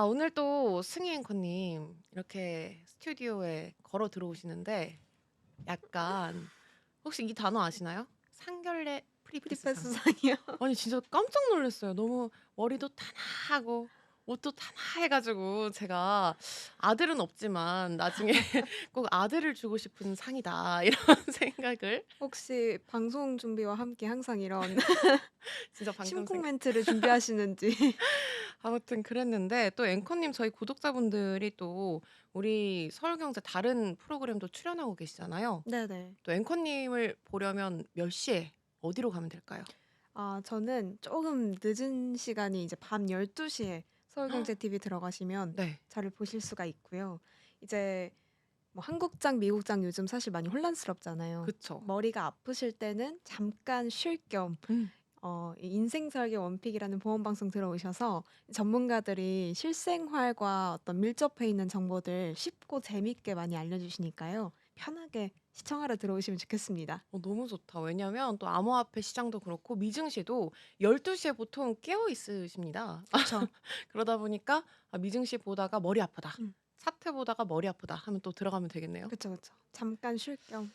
오늘 또 승희 앵커님 이렇게 스튜디오에 걸어 들어오시는데 약간 혹시 이 단어 아시나요? 상견례 프리패스상. 프리패스상이요? 아니 진짜 깜짝 놀랐어요. 너무 머리도 타나하고 옷도 타나해가지고 제가 아들은 없지만 나중에 꼭 아들을 주고 싶은 상이다 이런 생각을 혹시 방송 준비와 함께 항상 이런 진짜 방금 심쿵 생각. 멘트를 준비하시는지. 아무튼 그랬는데 또 앵커님 저희 구독자분들이 또 우리 서울경제 다른 프로그램도 출연하고 계시잖아요. 네네. 또 앵커님을 보려면 몇 시에 어디로 가면 될까요? 저는 조금 늦은 시간이 이제 밤 12시에 서울경제TV 들어가시면 네. 저를 보실 수가 있고요. 이제 뭐 한국장, 미국장 요즘 사실 많이 혼란스럽잖아요. 그쵸. 머리가 아프실 때는 잠깐 쉴 겸 음. 이 인생 설계 원픽이라는 보험 방송 들어오셔서 전문가들이 실생활과 어떤 밀접해 있는 정보들 쉽고 재밌게 많이 알려주시니까요. 편하게 시청하러 들어오시면 좋겠습니다. 너무 좋다. 왜냐면 또 암호화폐 시장도 그렇고 미증시도 12시에 보통 깨어 있으십니다. 그쵸? 그러다 보니까 미증시 보다가 머리 아프다. 음, 차트 보다가 머리 아프다 하면 또 들어가면 되겠네요. 그쵸, 그쵸. 잠깐 쉴 겸.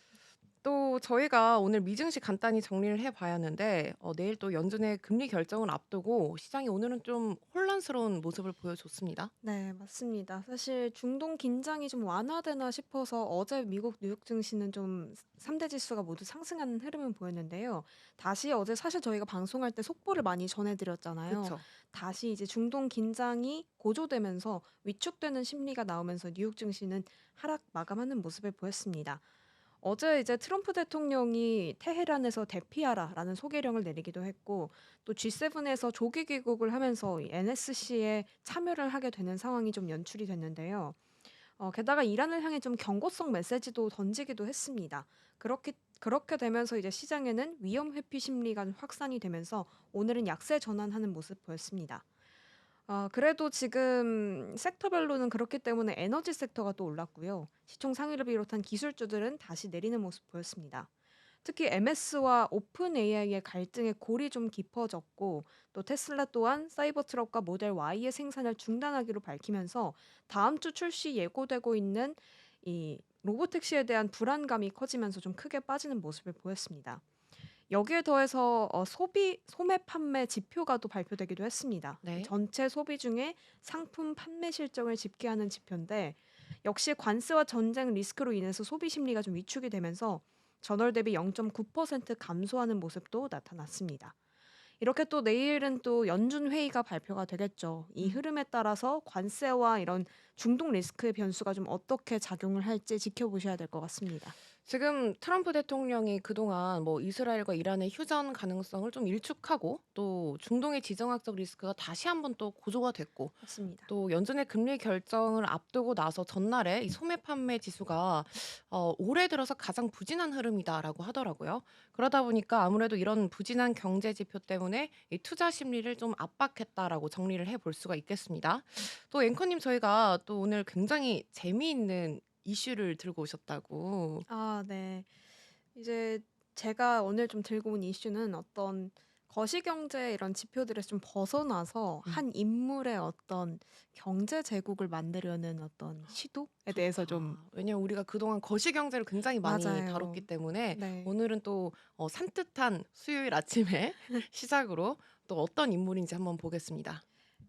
또 저희가 오늘 미증시 간단히 정리를 해 봐야 하는데 내일 또 연준의 금리 결정을 앞두고 시장이 오늘은 좀 혼란스러운 모습을 보여줬습니다. 네, 맞습니다. 사실 중동 긴장이 좀 완화되나 싶어서 어제 미국 뉴욕 증시는 좀 3대 지수가 모두 상승하는 흐름을 보였는데요. 다시 어제 사실 저희가 방송할 때 속보를 많이 전해드렸잖아요. 그쵸. 다시 이제 중동 긴장이 고조되면서 위축되는 심리가 나오면서 뉴욕 증시는 하락 마감하는 모습을 보였습니다. 어제 이제 트럼프 대통령이 테헤란에서 대피하라라는 소개령을 내리기도 했고 또 G7에서 조기 귀국을 하면서 이 NSC에 참여를 하게 되는 상황이 좀 연출이 됐는데요. 게다가 이란을 향해 좀 경고성 메시지도 던지기도 했습니다. 그렇게 되면서 이제 시장에는 위험 회피 심리가 좀 확산이 되면서 오늘은 약세 전환하는 모습 보였습니다. 그래도 지금 섹터별로는 그렇기 때문에 에너지 섹터가 또 올랐고요. 시총 상위를 비롯한 기술주들은 다시 내리는 모습 보였습니다. 특히 MS와 오픈 AI의 갈등의 골이 좀 깊어졌고 또 테슬라 또한 사이버 트럭과 모델 Y의 생산을 중단하기로 밝히면서 다음 주 출시 예고되고 있는 이 로보택시에 대한 불안감이 커지면서 좀 크게 빠지는 모습을 보였습니다. 여기에 더해서 소매 판매 지표가 또 발표되기도 했습니다. 네. 전체 소비 중에 상품 판매 실적을 집계하는 지표인데 역시 관세와 전쟁 리스크로 인해서 소비 심리가 좀 위축이 되면서 전월 대비 0.9% 감소하는 모습도 나타났습니다. 이렇게 또 내일은 또 연준 회의가 발표가 되겠죠. 이 음. 흐름에 따라서 관세와 이런 중동 리스크의 변수가 좀 어떻게 작용을 할지 지켜보셔야 될 것 같습니다. 지금 트럼프 대통령이 그동안 뭐 이스라엘과 이란의 휴전 가능성을 좀 일축하고 또 중동의 지정학적 리스크가 다시 한번 또 고조가 됐고 맞습니다. 또 연준의 금리 결정을 앞두고 나서 전날에 이 소매 판매 지수가 올해 들어서 가장 부진한 흐름이다라고 하더라고요. 그러다 보니까 아무래도 이런 부진한 경제 지표 때문에 이 투자 심리를 좀 압박했다라고 정리를 해 볼 수가 있겠습니다. 또 앵커님 저희가 또 오늘 굉장히 재미있는 이슈를 들고 오셨다고. 네. 이제 제가 오늘 좀 들고 온 이슈는 어떤 거시경제 이런 지표들에서 좀 벗어나서 음. 한 인물의 어떤 경제 제국을 만들려는 어떤 시도에 대해서 좀. 좋다. 왜냐면 우리가 그동안 거시경제를 굉장히 많이 다뤘기 맞아요. 때문에 네. 오늘은 또 산뜻한 수요일 아침에 시작으로 또 어떤 인물인지 한번 보겠습니다.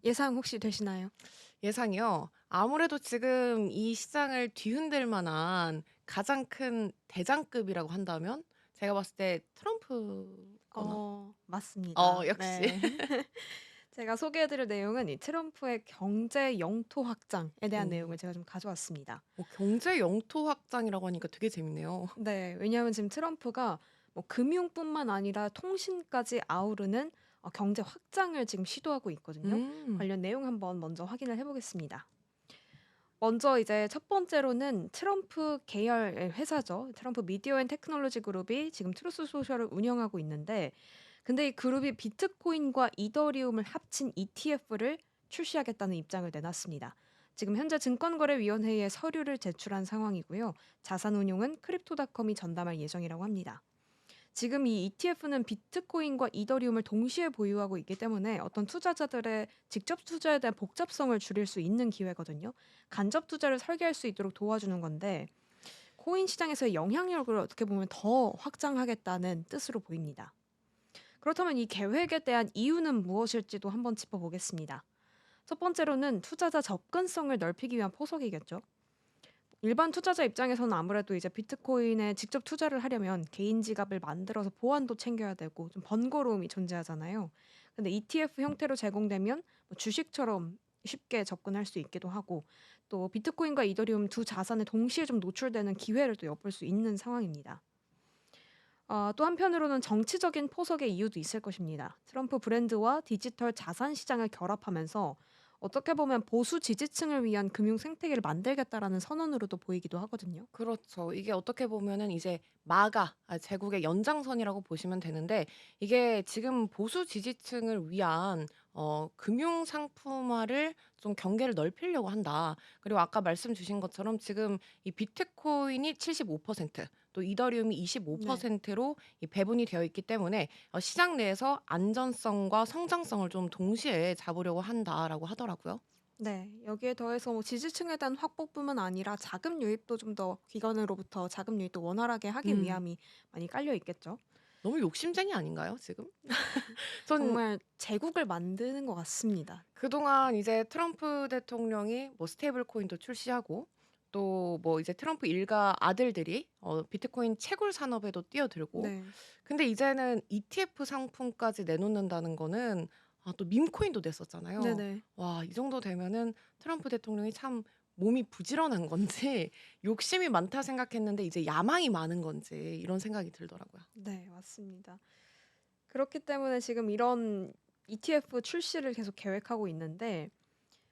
예상 혹시 되시나요? 예상이요. 아무래도 지금 이 시장을 뒤흔들 만한 가장 큰 대장급이라고 한다면 제가 봤을 때 트럼프거나. 맞습니다. 역시. 네. 제가 소개해 드릴 내용은 이 트럼프의 경제 영토 확장에 대한 오. 내용을 제가 좀 가져왔습니다. 경제 영토 확장이라고 하니까 되게 재밌네요. 네. 왜냐하면 지금 트럼프가 뭐 금융뿐만 아니라 통신까지 아우르는 경제 확장을 지금 시도하고 있거든요. 음. 관련 내용 한번 먼저 확인을 해 보겠습니다. 먼저 이제 첫 번째로는 트럼프 계열의 회사죠. 트럼프 미디어 앤 테크놀로지 그룹이 지금 트루스 소셜을 운영하고 있는데 근데 이 그룹이 비트코인과 이더리움을 합친 ETF를 출시하겠다는 입장을 내놨습니다. 지금 현재 증권거래위원회에 서류를 제출한 상황이고요. 자산 운용은 크립토닷컴이 전담할 예정이라고 합니다. 지금 이 ETF는 비트코인과 이더리움을 동시에 보유하고 있기 때문에 어떤 투자자들의 직접 투자에 대한 복잡성을 줄일 수 있는 기회거든요. 간접 투자를 설계할 수 있도록 도와주는 건데 코인 시장에서의 영향력을 어떻게 보면 더 확장하겠다는 뜻으로 보입니다. 그렇다면 이 계획에 대한 이유는 무엇일지도 한번 짚어보겠습니다. 첫 번째로는 투자자 접근성을 넓히기 위한 포석이겠죠. 일반 투자자 입장에서는 아무래도 이제 비트코인에 직접 투자를 하려면 개인 지갑을 만들어서 보안도 챙겨야 되고 좀 번거로움이 존재하잖아요. 근데 ETF 형태로 제공되면 뭐 주식처럼 쉽게 접근할 수 있기도 하고 또 비트코인과 이더리움 두 자산에 동시에 좀 노출되는 기회를 또 엿볼 수 있는 상황입니다. 또 한편으로는 정치적인 포석의 이유도 있을 것입니다. 트럼프 브랜드와 디지털 자산 시장을 결합하면서 어떻게 보면 보수 지지층을 위한 금융 생태계를 만들겠다라는 선언으로도 보이기도 하거든요. 그렇죠. 이게 어떻게 보면은 이제 마가 제국의 연장선이라고 보시면 되는데 이게 지금 보수 지지층을 위한 금융 상품화를 좀 경계를 넓히려고 한다. 그리고 아까 말씀 주신 것처럼 지금 이 비트코인이 75%, 또 이더리움이 네. 25%로 이 배분이 되어 있기 때문에 시장 내에서 안전성과 성장성을 좀 동시에 잡으려고 한다라고 하더라고요. 네. 여기에 더해서 뭐 지지층에 대한 확보뿐만 아니라 자금 유입도 좀 더 기관으로부터 자금 유입도 원활하게 하기 음. 위함이 많이 깔려 있겠죠. 너무 욕심쟁이 아닌가요, 지금? 전 정말 제국을 만드는 것 같습니다. 그동안 이제 트럼프 대통령이 뭐 스테이블 코인도 출시하고 또 뭐 이제 트럼프 일가 아들들이 비트코인 채굴 산업에도 뛰어들고 네. 근데 이제는 ETF 상품까지 내놓는다는 거는 또 밈코인도 냈었잖아요. 네네. 와, 이 정도 되면은 트럼프 대통령이 참 몸이 부지런한 건지 욕심이 많다 생각했는데 이제 야망이 많은 건지 이런 생각이 들더라고요. 네, 맞습니다. 그렇기 때문에 지금 이런 ETF 출시를 계속 계획하고 있는데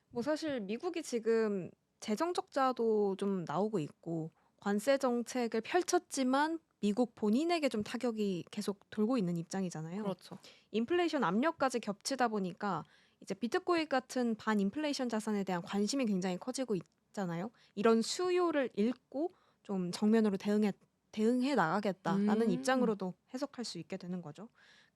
뭐 사실 미국이 지금 재정 적자도 좀 나오고 있고 관세 정책을 펼쳤지만 미국 본인에게 좀 타격이 계속 돌고 있는 입장이잖아요. 그렇죠. 인플레이션 압력까지 겹치다 보니까 이제 비트코인 같은 반인플레이션 자산에 대한 관심이 굉장히 커지고 있잖아요. 이런 수요를 읽고 좀 정면으로 대응해 나가겠다라는 음. 입장으로도 해석할 수 있게 되는 거죠.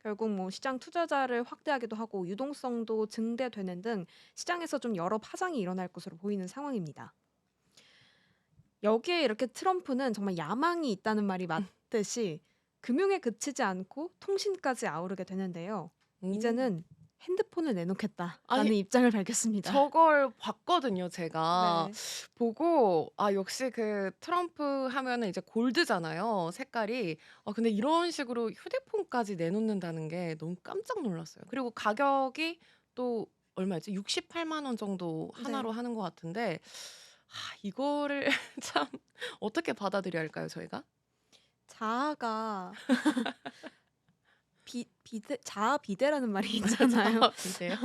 결국 뭐 시장 투자자를 확대하기도 하고 유동성도 증대되는 등 시장에서 좀 여러 파장이 일어날 것으로 보이는 상황입니다. 여기에 이렇게 트럼프는 정말 야망이 있다는 말이 맞듯이 금융에 그치지 않고 통신까지 아우르게 되는데요. 음. 이제는 핸드폰을 아니 내놓겠다라는 입장을 밝혔습니다. 저걸 봤거든요, 제가. 네. 보고 역시 그 트럼프 하면은 이제 골드잖아요, 색깔이. 근데 이런 식으로 휴대폰까지 내놓는다는 게 너무 깜짝 놀랐어요. 그리고 가격이 또 얼마였지? 68만 원 정도 하나로 네. 하는 것 같은데 이거를 참 어떻게 받아들여야 할까요, 저희가? 자아가 비대 자아 비대라는 말이 있잖아요. 비대요?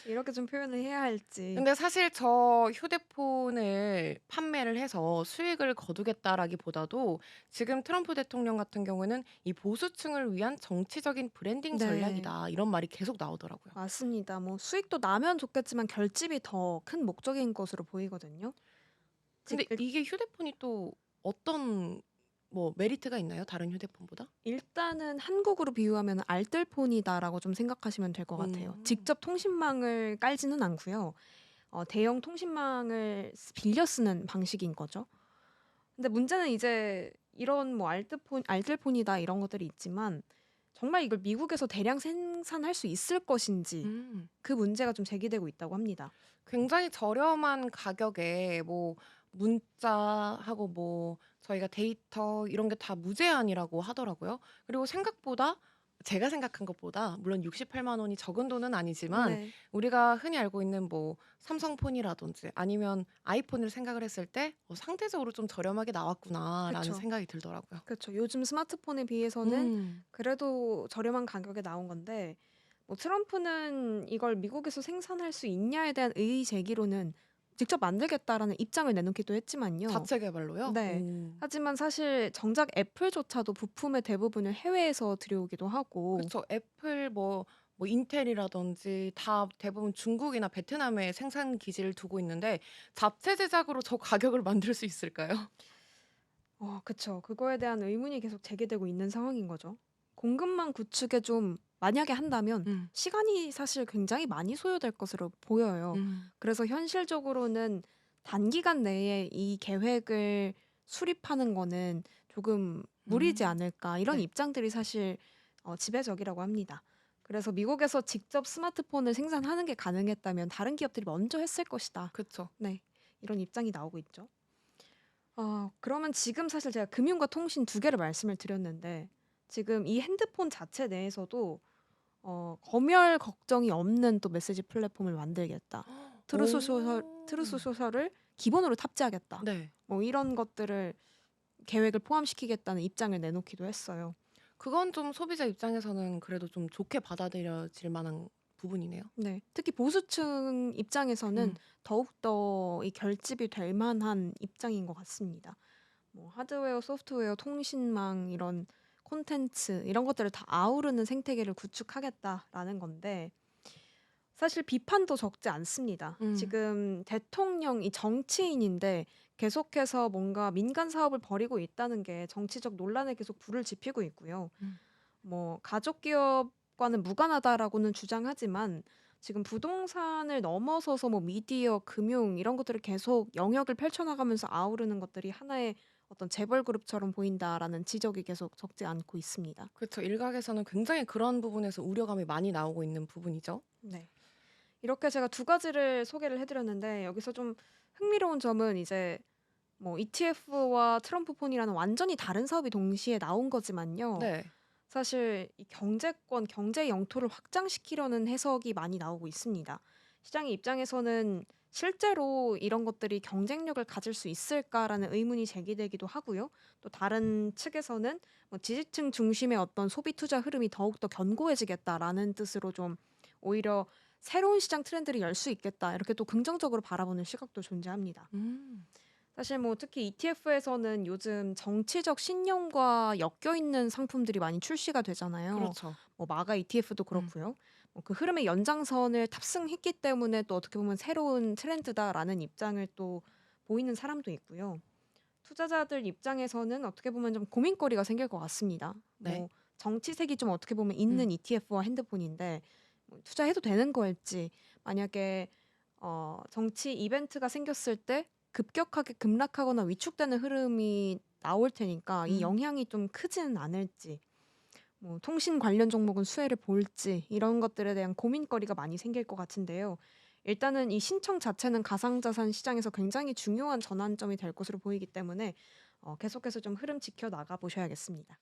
이렇게 좀 표현을 해야 할지. 근데 사실 저 휴대폰을 판매를 해서 수익을 거두겠다라기보다도 지금 트럼프 대통령 같은 경우에는 이 보수층을 위한 정치적인 브랜딩 네. 전략이다. 이런 말이 계속 나오더라고요. 맞습니다. 뭐 수익도 나면 좋겠지만 결집이 더 큰 목적인 것으로 보이거든요. 즉 근데 이게 휴대폰이 또 어떤 뭐 메리트가 있나요? 다른 휴대폰보다? 일단은 한국으로 비유하면 알뜰폰이다라고 좀 생각하시면 될 것 같아요. 음. 직접 통신망을 깔지는 않고요. 대형 통신망을 빌려 쓰는 방식인 거죠. 근데 문제는 이제 이런 뭐 알뜰폰이다 이런 것들이 있지만 정말 이걸 미국에서 대량 생산할 수 있을 것인지 음. 그 문제가 좀 제기되고 있다고 합니다. 굉장히 저렴한 가격에 뭐 문자하고 뭐 저희가 데이터 이런 게 다 무제한이라고 하더라고요. 그리고 생각보다 제가 생각한 것보다 물론 68만 원이 적은 돈은 아니지만 네. 우리가 흔히 알고 있는 뭐 삼성폰이라든지 아니면 아이폰을 생각을 했을 때 '상대적으로 좀 저렴하게 나왔구나.'라는 그쵸. 생각이 들더라고요. 그쵸. 요즘 스마트폰에 비해서는 음. 그래도 저렴한 가격에 나온 건데 뭐 트럼프는 이걸 미국에서 생산할 수 있냐에 대한 의의 제기로는 직접 만들겠다라는 입장을 내놓기도 했지만요. 자체 개발로요? 네. 오. 하지만 사실 정작 애플조차도 부품의 대부분을 해외에서 들여오기도 하고 그쵸. 애플 뭐 인텔이라든지 다 대부분 중국이나 베트남에 생산 기지를 두고 있는데 자체 제작으로 저 가격을 만들 수 있을까요? 그쵸. 그거에 대한 의문이 계속 제기되고 있는 상황인 거죠. 공급망 구축에 좀 만약에 한다면 음. 시간이 사실 굉장히 많이 소요될 것으로 보여요. 음. 그래서 현실적으로는 단기간 내에 이 계획을 수립하는 거는 조금 무리지 음. 않을까 이런 네. 입장들이 사실 지배적이라고 합니다. 그래서 미국에서 직접 스마트폰을 생산하는 게 가능했다면 다른 기업들이 먼저 했을 것이다. 그쵸. 네. 이런 입장이 나오고 있죠. 그러면 지금 사실 제가 금융과 통신 두 개를 말씀을 드렸는데 지금 이 핸드폰 자체 내에서도 검열 걱정이 없는 또 메시지 플랫폼을 만들겠다. 트루스 오. 소셜을 기본으로 탑재하겠다. 네. 뭐 이런 것들을 계획을 포함시키겠다는 입장을 내놓기도 했어요. 그건 좀 소비자 입장에서는 그래도 좀 좋게 받아들여질 만한 부분이네요. 네. 특히 보수층 입장에서는 음. 더욱더 이 결집이 될 만한 입장인 것 같습니다. 뭐 하드웨어, 소프트웨어, 통신망 이런 콘텐츠 이런 것들을 다 아우르는 생태계를 구축하겠다라는 건데 사실 비판도 적지 않습니다. 음. 지금 대통령이 정치인인데 계속해서 뭔가 민간 사업을 벌이고 있다는 게 정치적 논란에 계속 불을 지피고 있고요. 음. 뭐 가족 기업과는 무관하다라고는 주장하지만 지금 부동산을 넘어서서 뭐 미디어, 금융 이런 것들을 계속 영역을 펼쳐나가면서 아우르는 것들이 하나의 어떤 재벌 그룹처럼 보인다라는 지적이 계속 적지 않고 있습니다. 그쵸. 일각에서는 굉장히 그런 부분에서 우려감이 많이 나오고 있는 부분이죠. 네. 이렇게 제가 두 가지를 소개를 해드렸는데 여기서 좀 흥미로운 점은 이제 뭐 ETF와 트럼프 폰이라는 완전히 다른 사업이 동시에 나온 거지만요. 네. 사실 이 경제권, 경제 영토를 확장시키려는 해석이 많이 나오고 있습니다. 시장의 입장에서는 실제로 이런 것들이 경쟁력을 가질 수 있을까라는 의문이 제기되기도 하고요. 또 다른 측에서는 뭐 지지층 중심의 어떤 소비 투자 흐름이 더욱더 견고해지겠다라는 뜻으로 좀 오히려 새로운 시장 트렌드를 열 수 있겠다. 이렇게 또 긍정적으로 바라보는 시각도 존재합니다. 음. 사실 뭐 특히 ETF에서는 요즘 정치적 신념과 엮여 있는 상품들이 많이 출시가 되잖아요. 그렇죠. 뭐 마가 ETF도 음. 그렇고요. 그 흐름의 연장선을 탑승했기 때문에 또 어떻게 보면 새로운 트렌드다라는 입장을 또 보이는 사람도 있고요. 투자자들 입장에서는 어떻게 보면 좀 고민거리가 생길 것 같습니다. 네. 뭐 정치색이 좀 어떻게 보면 음. 있는 ETF와 핸드폰인데 뭐 투자해도 되는 거일지 만약에 정치 이벤트가 생겼을 때 급격하게 급락하거나 위축되는 흐름이 나올 테니까 이 음. 영향이 좀 크지는 않을지 뭐 통신 관련 종목은 수혜를 볼지 이런 것들에 대한 고민거리가 많이 생길 것 같은데요. 일단은 이 신청 자체는 가상자산 시장에서 굉장히 중요한 전환점이 될 것으로 보이기 때문에 계속해서 좀 흐름 지켜 나가 보셔야겠습니다.